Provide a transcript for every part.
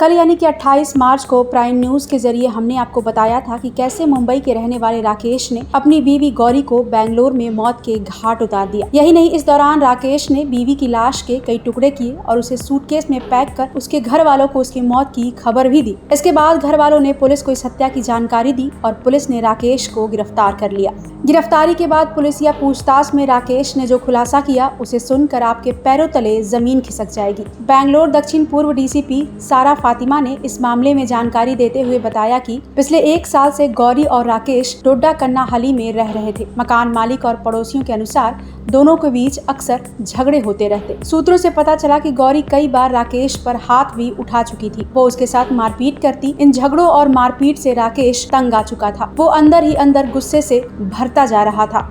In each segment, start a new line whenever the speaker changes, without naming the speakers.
कल यानी कि 28 मार्च को प्राइम न्यूज के जरिए हमने आपको बताया था कि कैसे मुंबई के रहने वाले राकेश ने अपनी बीवी गौरी को बेंगलोर में मौत के घाट उतार दिया। यही नहीं, इस दौरान राकेश ने बीवी की लाश के कई टुकड़े किए और उसे सूटकेस में पैक कर उसके घर वालों को उसकी मौत की खबर भी दी। इसके बाद घर वालों ने पुलिस को इस हत्या की जानकारी दी और पुलिस ने राकेश को गिरफ्तार कर लिया। गिरफ्तारी के बाद पुलिसिया पूछताछ में राकेश ने जो खुलासा किया उसे सुनकर आपके पैरों तले जमीन खिसक जाएगी। बेंगलोर दक्षिण पूर्व डीसीपी सारा फातिमा ने इस मामले में जानकारी देते हुए बताया कि पिछले 1 साल से गौरी और राकेश डोडा कन्नाहली में रह रहे थे। मकान मालिक और पड़ोसियों के अनुसार दोनों के बीच अक्सर झगड़े होते रहते। सूत्रों से पता चला कि गौरी कई बार राकेश पर हाथ भी उठा चुकी थी। वो उसके साथ मारपीट करती। इन झगड़ों और मारपीट से राकेश तंग आ चुका था। वो अंदर ही अंदर गुस्से से भरता जा रहा था।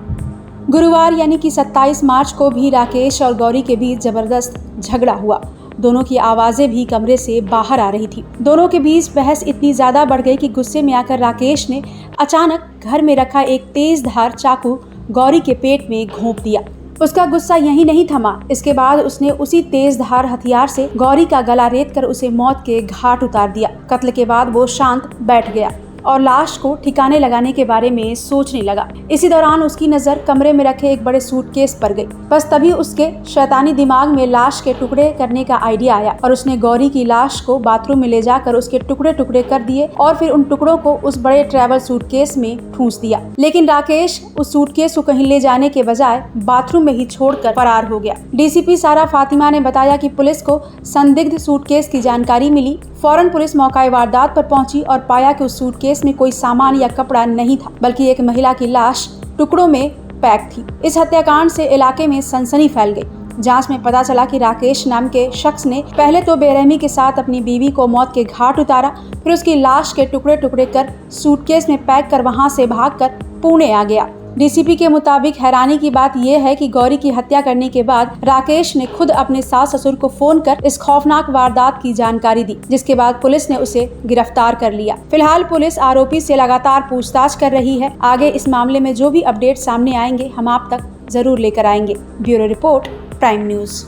गुरुवार यानी कि 27 मार्च को भी राकेश और गौरी के बीच जबरदस्त झगड़ा हुआ। दोनों की आवाजें भी कमरे से बाहर आ रही थी। दोनों के बीच बहस इतनी ज्यादा बढ़ गई कि गुस्से में आकर राकेश ने अचानक घर में रखा एक तेज धार चाकू गौरी के पेट में घोंप दिया। उसका गुस्सा यहीं नहीं थमा। इसके बाद उसने उसी तेज धार हथियार से गौरी का गला रेत कर उसे मौत के घाट उतार दिया। कत्ल के बाद वो शांत बैठ गया और लाश को ठिकाने लगाने के बारे में सोचने लगा। इसी दौरान उसकी नजर कमरे में रखे एक बड़े सूटकेस पर गई। बस तभी उसके शैतानी दिमाग में लाश के टुकड़े करने का आइडिया आया और उसने गौरी की लाश को बाथरूम में ले जाकर उसके टुकड़े टुकड़े कर दिए और फिर उन टुकड़ों को उस बड़े ट्रैवल सूटकेस में ठूंस दिया। लेकिन राकेश उस सूटकेस को कहीं ले जाने के बजाय बाथरूम में ही छोड़कर फरार हो गया। डीसीपी सारा फातिमा ने बताया कि पुलिस को संदिग्ध सूटकेस की जानकारी मिली। फौरन पुलिस मौका वारदात पर पहुंची और पाया कि उस सूटकेस में कोई सामान या कपड़ा नहीं था, बल्कि एक महिला की लाश टुकड़ों में पैक थी। इस हत्याकांड से इलाके में सनसनी फैल गई। जांच में पता चला कि राकेश नाम के शख्स ने पहले तो बेरहमी के साथ अपनी बीवी को मौत के घाट उतारा, फिर उसकी लाश के टुकड़े टुकड़े कर सूटकेस में पैक कर वहां से भागकर पुणे आ गया। डीसीपी के मुताबिक हैरानी की बात यह है कि गौरी की हत्या करने के बाद राकेश ने खुद अपने सास ससुर को फोन कर इस खौफनाक वारदात की जानकारी दी, जिसके बाद पुलिस ने उसे गिरफ्तार कर लिया। फिलहाल पुलिस आरोपी से लगातार पूछताछ कर रही है। आगे इस मामले में जो भी अपडेट सामने आएंगे हम आप तक जरूर लेकर आएंगे। Bureau report, prime news.